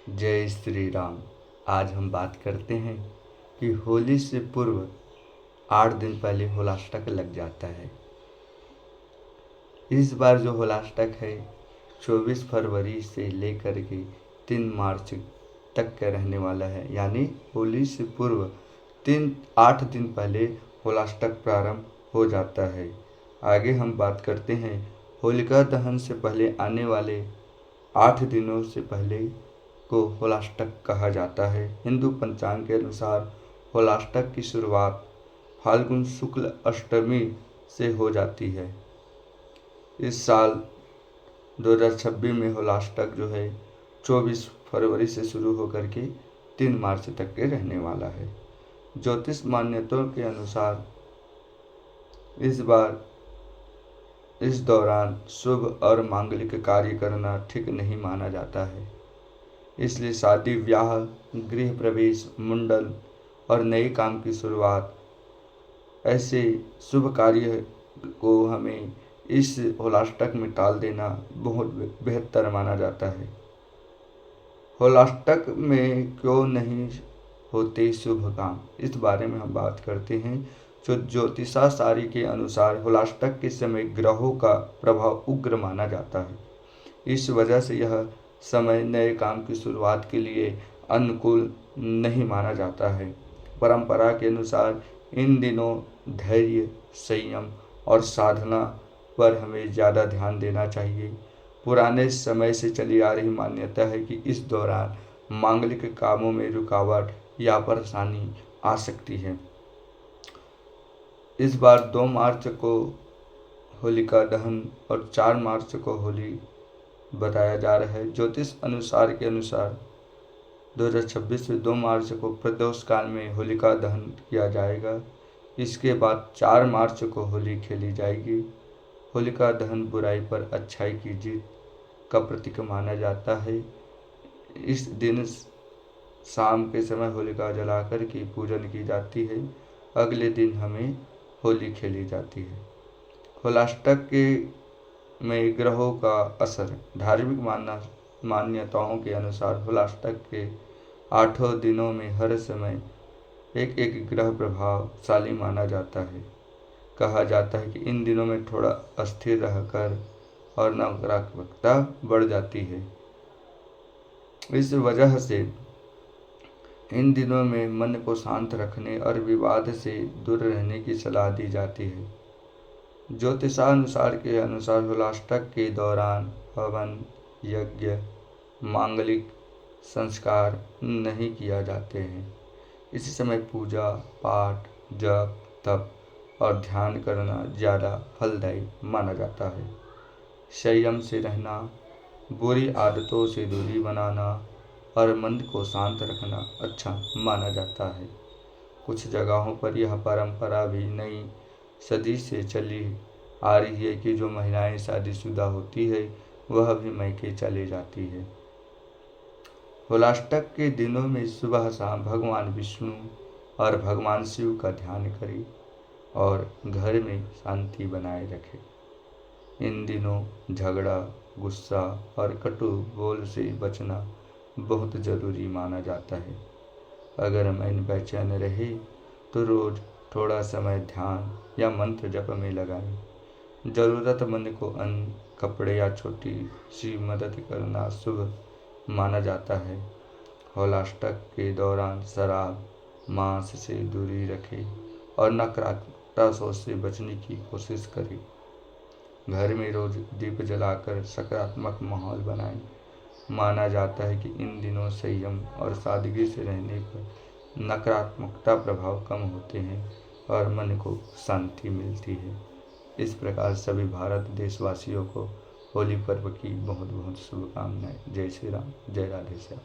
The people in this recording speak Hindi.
जय श्री राम। आज हम बात करते हैं कि होली से पूर्व 8 दिन पहले होलाष्टक लग जाता है। इस बार जो होलाष्टक है 24 फरवरी से लेकर के 3 मार्च तक का रहने वाला है, यानी होली से पूर्व 8 दिन पहले होलाष्टक प्रारंभ हो जाता है। आगे हम बात करते हैं होलिका दहन से पहले आने वाले 8 दिनों से पहले को होलाष्टक कहा जाता है। हिंदू पंचांग के अनुसार होलाष्टक की शुरुआत फाल्गुन शुक्ल अष्टमी से हो जाती है। इस साल 2026 में होलाष्टक जो है 24 फरवरी से शुरू होकर के 3 मार्च तक के रहने वाला है। ज्योतिष मान्यताओं के अनुसार इस दौरान शुभ और मांगलिक कार्य करना ठीक नहीं माना जाता है, इसलिए शादी, ब्याह, गृह प्रवेश, मुंडन और नए काम की शुरुआत ऐसे शुभ कार्य को हमें इस होलाष्टक में टाल देना बहुत बेहतर माना जाता है। होलाष्टक में क्यों नहीं होते शुभ काम, इस बारे में हम बात करते हैं। जो ज्योतिषाचार्य के अनुसार होलाष्टक के समय ग्रहों का प्रभाव उग्र माना जाता है। इस वजह से यह समय नए काम की शुरुआत के लिए अनुकूल नहीं माना जाता है। परंपरा के अनुसार इन दिनों धैर्य, संयम और साधना पर हमें ज़्यादा ध्यान देना चाहिए। पुराने समय से चली आ रही मान्यता है कि इस दौरान मांगलिक कामों में रुकावट या परेशानी आ सकती है। इस बार 2 मार्च को होलिका दहन और 4 मार्च को होली बताया जा रहा है। ज्योतिष अनुसार के अनुसार 2026 में 2 मार्च को प्रदोष काल में होलिका दहन किया जाएगा। इसके बाद 4 मार्च को होली खेली जाएगी। होलिका दहन बुराई पर अच्छाई की जीत का प्रतीक माना जाता है। इस दिन शाम के समय होलिका जलाकर की पूजन की जाती है। अगले दिन हमें होली खेली जाती है। होलाष्टक के में ग्रहों का असर। धार्मिक मान्यताओं के अनुसार होलाष्टक के 8 दिनों में हर समय एक एक ग्रह प्रभावशाली माना जाता है। कहा जाता है कि इन दिनों में थोड़ा अस्थिर रहकर और नकारात्मकता बढ़ जाती है। इस वजह से इन दिनों में मन को शांत रखने और विवाद से दूर रहने की सलाह दी जाती है। ज्योतिषानुसार के अनुसार होलाष्टक के दौरान हवन, यज्ञ, मांगलिक संस्कार नहीं किया जाते हैं। इसी समय पूजा पाठ, जप, तप और ध्यान करना ज़्यादा फलदायी माना जाता है। संयम से रहना, बुरी आदतों से दूरी बनाना और मन को शांत रखना अच्छा माना जाता है। कुछ जगहों पर यह परंपरा भी नई सदी से चली आ रही है कि जो महिलाएं शादीशुदा होती है वह भी मैके चले जाती है। होलाष्टक के दिनों में सुबह शाम भगवान विष्णु और भगवान शिव का ध्यान करें और घर में शांति बनाए रखें। इन दिनों झगड़ा, गुस्सा और कटु बोल से बचना बहुत ज़रूरी माना जाता है। अगर मन बेचैन रहे तो रोज़ थोड़ा समय ध्यान या मंत्र जप में लगाएं। ज़रूरतमंद को अन्न, कपड़े या छोटी सी मदद करना शुभ माना जाता है। होलाष्टक के दौरान शराब, मांस से दूरी रखें और नकारात्मकता सोच से बचने की कोशिश करें। घर में रोज दीप जलाकर सकारात्मक माहौल बनाएं। माना जाता है कि इन दिनों संयम और सादगी से रहने पर नकारात्मकता प्रभाव कम होते हैं और मन को शांति मिलती है। इस प्रकार सभी भारत देशवासियों को होली पर्व की बहुत बहुत शुभकामनाएं। जय श्री राम, जय राधे श्याम।